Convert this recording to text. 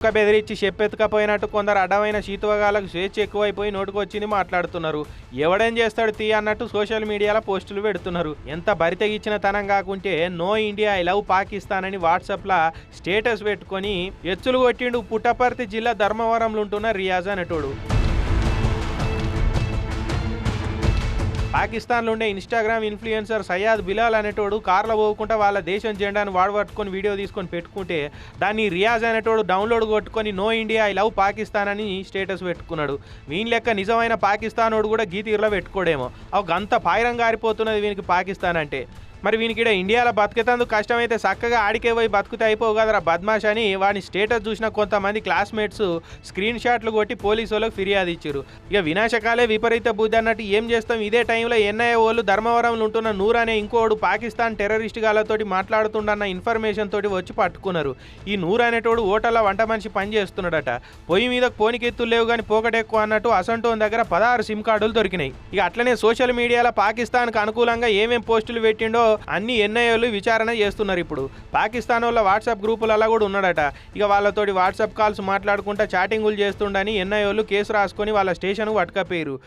బెదిరించి చెప్పెత్తుకపోయినట్టు కొందరు అడ్డమైన శీతవగాలకు స్వేచ్ఛ ఎక్కువైపోయి నోటుకొచ్చింది మాట్లాడుతున్నారు. ఎవడేం చేస్తాడు తీ అన్నట్టు సోషల్ మీడియాలో పోస్టులు పెడుతున్నారు. ఎంత బరితెగిచ్చిన తనం కాకుంటే no India I love Pakistan అని వాట్సాప్లో స్టేటస్ పెట్టుకొని ఎచ్చులు కొట్టిండు పుట్టపర్తి జిల్లా ధర్మవరంలో ఉంటున్న రియాజ్ అనేటోడు. పాకిస్తాన్లో ఉండే ఇన్స్టాగ్రామ్ ఇన్ఫ్లుయెన్సర్ సయ్యాద్ బిలాల్ అనేటోడు కార్లో పోకుండా వాళ్ళ దేశం జెండాను వాడబట్టుకొని వీడియో తీసుకొని పెట్టుకుంటే దాన్ని రియాజ్ అనేటోడు డౌన్లోడ్ కొట్టుకొని no India I love Pakistan అని స్టేటస్ పెట్టుకున్నాడు. వీని లెక్క నిజమైన పాకిస్తానోడు కూడా గీతీర్లో పెట్టుకోడేమో. ఒక గంత పాయిరం గారిపోతున్నది వీనికి పాకిస్తాన్ అంటే. మరి వీనికి ఇండియాలో బతికేతందుకు కష్టమైతే చక్కగా ఆడికే పోయి బతుకుతే అయిపోవు కదరా బద్మాష్ అని వాడిని స్టేటస్ చూసిన కొంతమంది క్లాస్మేట్స్ స్క్రీన్ షాట్లు కొట్టి పోలీసు వాళ్ళకి ఫిర్యాదు ఇచ్చారు. ఇక వినాశకాలే విపరీత బుద్ధి అన్నట్టు ఏం చేస్తాం. ఇదే టైంలో ఎన్ఐఏ వాళ్ళు ధర్మవరంలో ఉంటున్న నూర్ అనే ఇంకోడు పాకిస్తాన్ టెర్రరిస్ట్ గాలతోటి మాట్లాడుతుండన్న ఇన్ఫర్మేషన్ తోటి వచ్చి పట్టుకున్నారు. ఈ నూర్ అనేటోడు హోటల్లో వంట మనిషి పని చేస్తున్నాడట. పొయ్యి మీద పోనికెత్తులు లేవు కానీ పోకటెక్కువ అన్నట్టు అసంటోన్ దగ్గర 16 సిమ్ కార్డులు దొరికినాయి. ఇక అట్లనే సోషల్ మీడియాలో పాకిస్తాన్కు అనుకూలంగా ఏమేం పోస్టులు పెట్టిండో అన్ని ఎన్ఐఏలు విచారణ చేస్తున్నారు. ఇప్పుడు పాకిస్తాన్ వాళ్ళ వాట్సాప్ గ్రూపులలో కూడా ఉన్నాడట. ఇక వాళ్ళతోటి వాట్సాప్ కాల్స్ మాట్లాడుకుంటా చాటింగులు చేస్తుండని ఎన్ఐఏలు కేసు రాసుకొని వాళ్ళ స్టేషన్కు పట్టుకపోయారు.